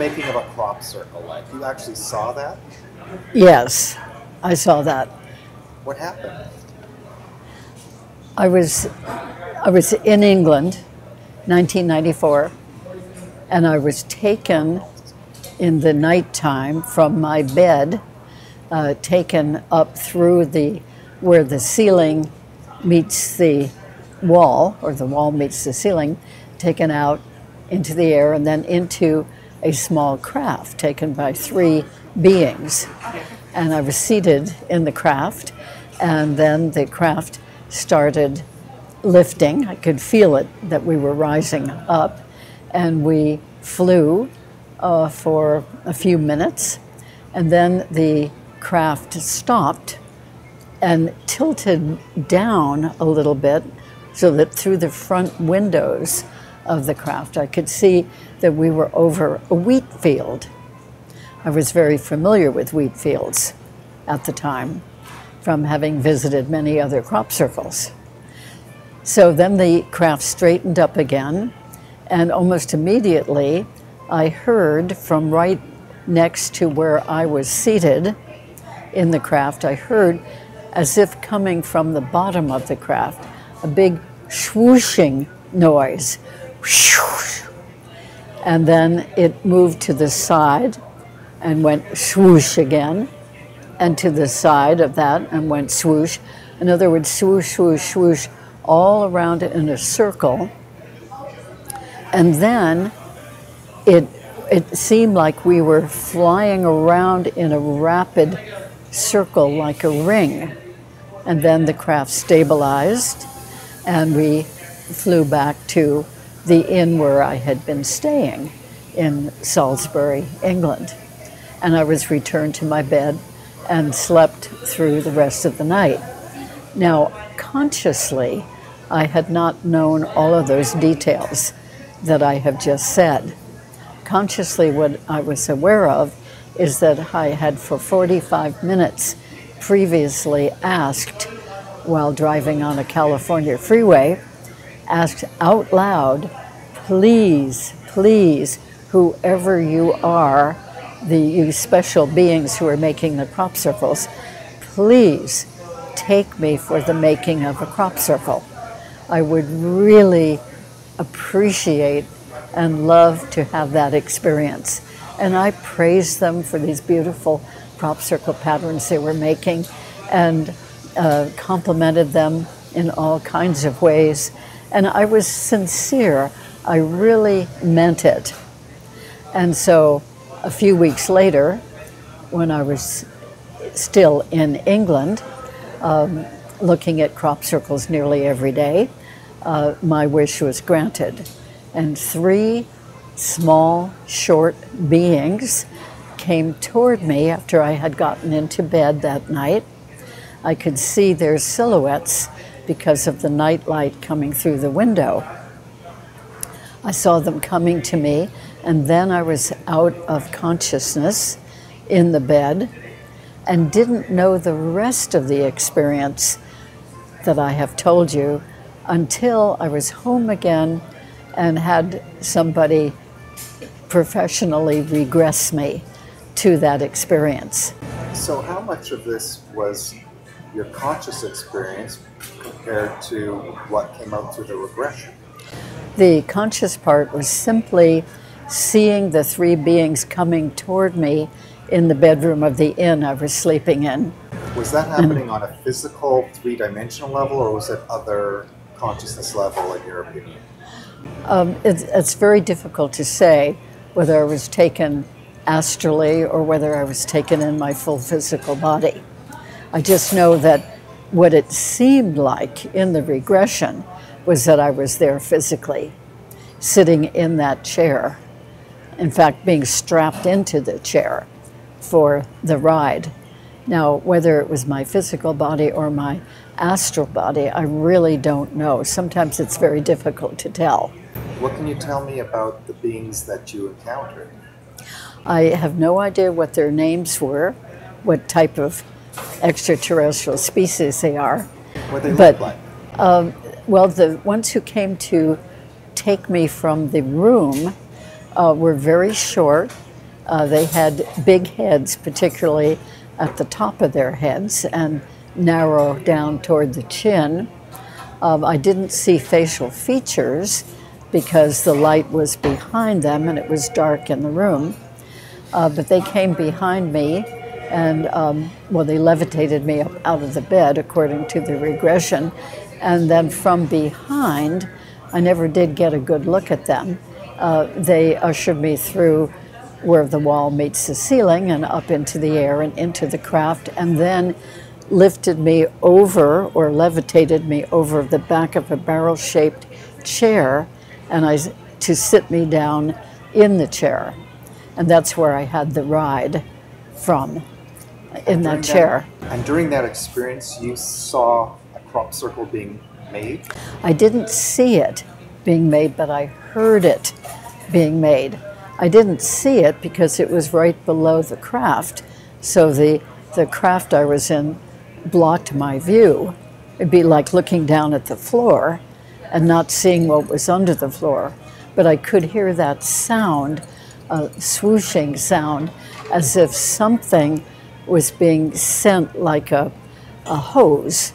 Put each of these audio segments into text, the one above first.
making of a crop circle like? You actually saw that? Yes, I saw that. What happened? I was in England, 1994, and I was taken in the nighttime from my bed, taken up through where the ceiling meets the wall, or the wall meets the ceiling, taken out into the air and then into a small craft taken by 3 beings. And I was seated in the craft, and then the craft started lifting. I could feel it, that we were rising up, and we flew for a few minutes, and then the craft stopped and tilted down a little bit so that through the front windows of the craft I could see that we were over a wheat field. I was very familiar with wheat fields at the time from having visited many other crop circles. So then the craft straightened up again, and almost immediately I heard from right next to where I was seated in the craft, I heard, as if coming from the bottom of the craft, a big swooshing noise. And then it moved to the side and went swoosh again, and to the side of that and went swoosh. In other words, swoosh, swoosh, swoosh, all around it in a circle. And then it seemed like we were flying around in a rapid circle like a ring. And then the craft stabilized, and we flew back to the inn where I had been staying in Salisbury, England. And I was returned to my bed and slept through the rest of the night. Now, consciously, I had not known all of those details that I have just said. Consciously, what I was aware of is that I had for 45 minutes previously asked, while driving on a California freeway, asked out loud, please, please, whoever you are, you special beings who are making the crop circles, please take me for the making of a crop circle. I would really appreciate and love to have that experience. And I praised them for these beautiful crop circle patterns they were making, and complimented them in all kinds of ways. And I was sincere. I really meant it. And so a few weeks later, when I was still in England, looking at crop circles nearly every day, my wish was granted. And 3 small, short beings came toward me after I had gotten into bed that night. I could see their silhouettes because of the night light coming through the window. I saw them coming to me, and then I was out of consciousness in the bed and didn't know the rest of the experience that I have told you until I was home again and had somebody professionally regress me to that experience. So how much of this was your conscious experience compared to what came out through the regression? The conscious part was simply seeing the 3 beings coming toward me in the bedroom of the inn I was sleeping in. Was that happening on a physical 3-dimensional level, or was it other consciousness level in your opinion? It's very difficult to say whether I was taken astrally or whether I was taken in my full physical body. I just know that what it seemed like in the regression was that I was there physically, sitting in that chair. In fact, being strapped into the chair for the ride. Now, whether it was my physical body or my astral body, I really don't know. Sometimes it's very difficult to tell. What can you tell me about the beings that you encountered? I have no idea what their names were, what type of extraterrestrial species they are. What they look like? Well, the ones who came to take me from the room were very short, They had big heads, particularly at the top of their heads, and narrow down toward the chin. I didn't see facial features because the light was behind them and it was dark in the room. But they came behind me and, well, they levitated me up out of the bed according to the regression. And then from behind, I never did get a good look at them. They ushered me through where the wall meets the ceiling and up into the air and into the craft, and then lifted me over or levitated me over the back of a barrel-shaped chair and to sit me down in the chair. And that's where I had the ride from, in that chair. And during that experience, you saw a crop circle being made? I didn't see it being made, but I heard it being made. I didn't see it because it was right below the craft. So the craft I was in blocked my view. It'd be like looking down at the floor and not seeing what was under the floor. But I could hear that sound, a swooshing sound, as if something was being sent like a hose,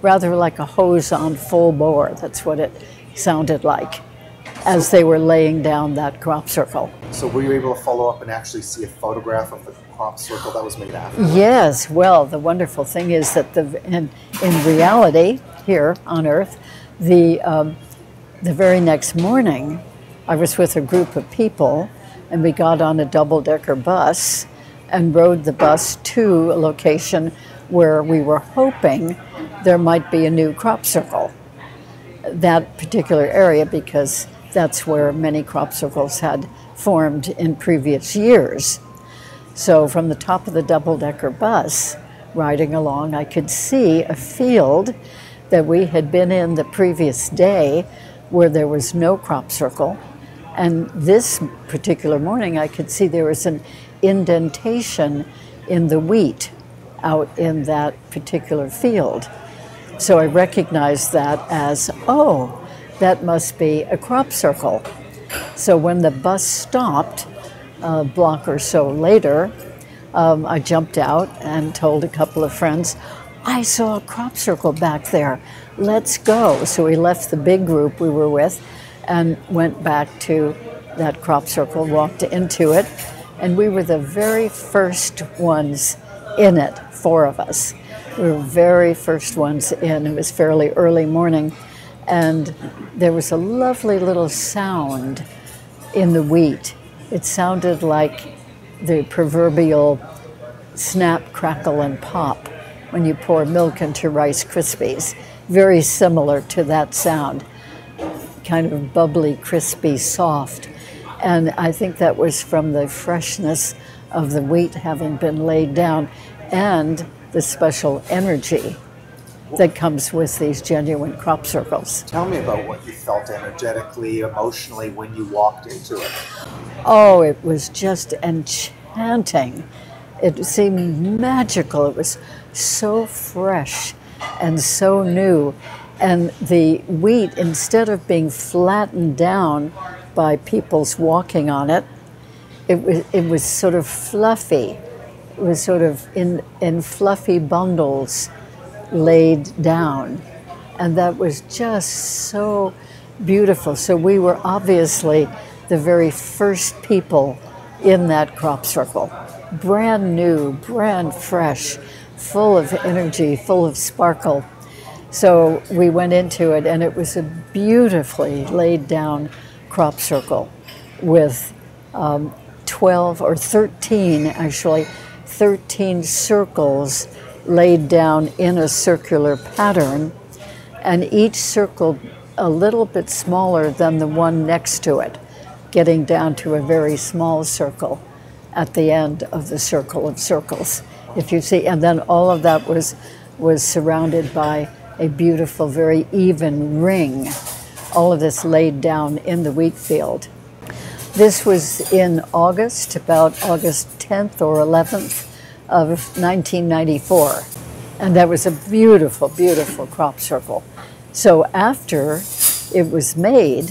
rather like a hose on full bore. That's what it sounded like as they were laying down that crop circle. So were you able to follow up and actually see a photograph of the crop circle that was made after? Yes. Well, the wonderful thing is that in reality, here on Earth, the very next morning, I was with a group of people, and we got on a double-decker bus and rode the bus to a location where we were hoping there might be a new crop circle. That particular area, because that's where many crop circles had formed in previous years. So from the top of the double-decker bus, riding along, I could see a field that we had been in the previous day where there was no crop circle. And this particular morning, I could see there was an indentation in the wheat out in that particular field. So I recognized that as, oh, that must be a crop circle. So when the bus stopped, a block or so later, I jumped out and told a couple of friends, I saw a crop circle back there, let's go. So we left the big group we were with and went back to that crop circle, walked into it, and we were the very first ones in it, 4 of us. We were very first ones in. It was fairly early morning, and there was a lovely little sound in the wheat. It sounded like the proverbial snap, crackle, and pop when you pour milk into Rice Krispies. Very similar to that sound, kind of bubbly, crispy, soft. And I think that was from the freshness of the wheat having been laid down and the special energy that comes with these genuine crop circles. Tell me about what you felt energetically, emotionally when you walked into it. Oh, it was just enchanting. It seemed magical. It was so fresh and so new. And the wheat, instead of being flattened down by people's walking on it, it was sort of fluffy. It was sort of in fluffy bundles laid down. And that was just so beautiful. So we were obviously the very first people in that crop circle. Brand new, brand fresh, full of energy, full of sparkle. So we went into it, and it was a beautifully laid down crop circle with 12 or 13, actually, 13 circles laid down in a circular pattern, and each circle a little bit smaller than the one next to it, getting down to a very small circle at the end of the circle of circles, if you see. And then all of that was surrounded by a beautiful, very even ring. All of this laid down in the wheat field. This was in August, about August 10th or 11th of 1994. And that was a beautiful, beautiful crop circle. So after it was made,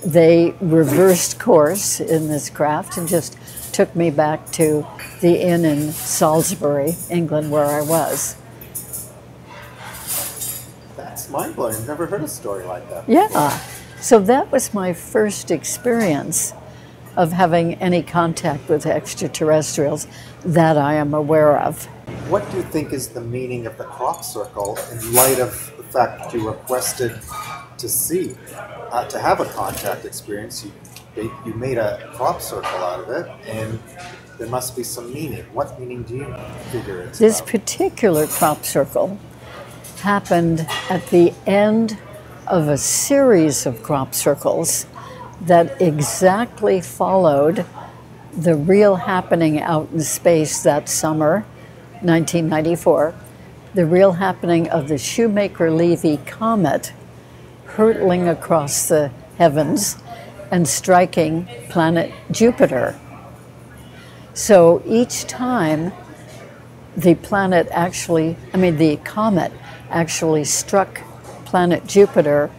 they reversed course in this craft and just took me back to the inn in Salisbury, England, where I was. That's mind-blowing. I've never heard a story like that. Yeah. So that was my first experience of having any contact with extraterrestrials that I am aware of. What do you think is the meaning of the crop circle in light of the fact that you requested to see, to have a contact experience? You made a crop circle out of it, and there must be some meaning. What meaning do you figure it's This about? particular crop circle happened at the end of a series of crop circles that exactly followed the real happening out in space that summer, 1994, the real happening of the Shoemaker-Levy comet hurtling across the heavens and striking planet Jupiter. So each time the comet actually struck planet Jupiter,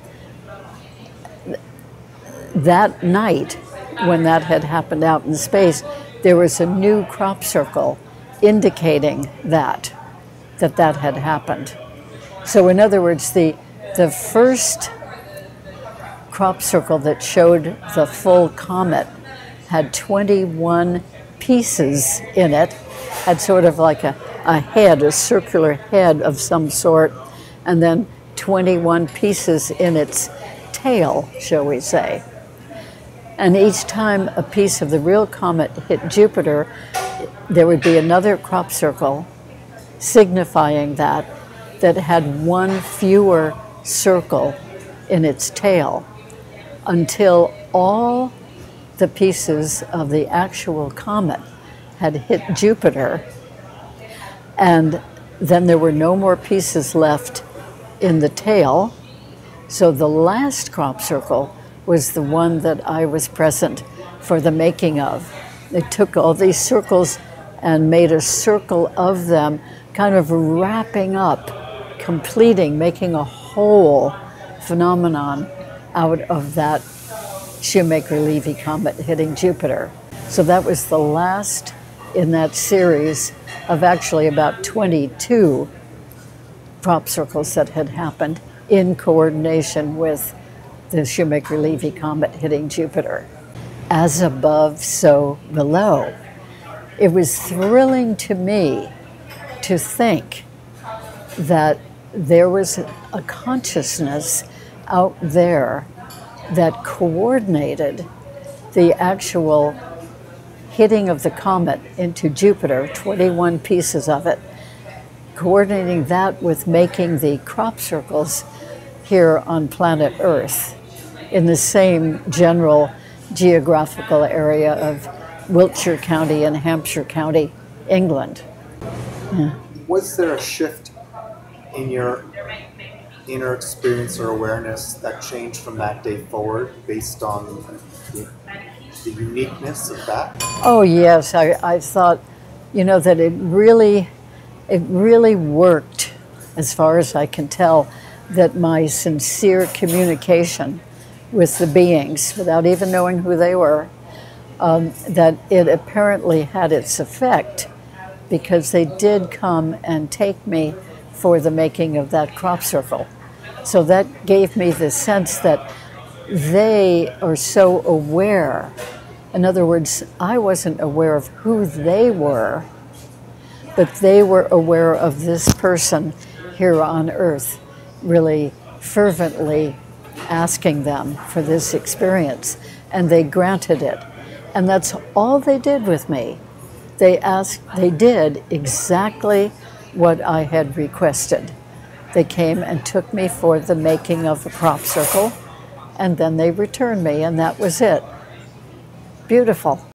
that night when that had happened out in space, there was a new crop circle indicating that had happened. So in other words, the first crop circle that showed the full comet had 21 pieces in it, had sort of like a head, a circular head of some sort, and then 21 pieces in its tail, shall we say. And each time a piece of the real comet hit Jupiter, there would be another crop circle signifying that had one fewer circle in its tail, until all the pieces of the actual comet had hit Jupiter, and then there were no more pieces left in the tail. So the last crop circle was the one that I was present for the making of. They took all these circles and made a circle of them, kind of wrapping up, completing, making a whole phenomenon out of that Shoemaker-Levy comet hitting Jupiter. So that was the last in that series of actually about 22 crop circles that had happened in coordination with the Shoemaker-Levy comet hitting Jupiter. As above, so below. It was thrilling to me to think that there was a consciousness out there that coordinated the actual hitting of the comet into Jupiter, 21 pieces of it, coordinating that with making the crop circles here on planet Earth in the same general geographical area of Wiltshire County and Hampshire County, England. Yeah. Was there a shift in your inner experience or awareness that changed from that day forward based on the uniqueness of that? Oh yes, I thought, that it really worked, as far as I can tell, that my sincere communication with the beings, without even knowing who they were, that it apparently had its effect, because they did come and take me for the making of that crop circle. So that gave me the sense that they are so aware. In other words, I wasn't aware of who they were, but they were aware of this person here on Earth, really fervently asking them for this experience, and they granted it. And that's all they did with me. They did exactly what I had requested. They came and took me for the making of a crop circle, and then they returned me, and that was it. Beautiful.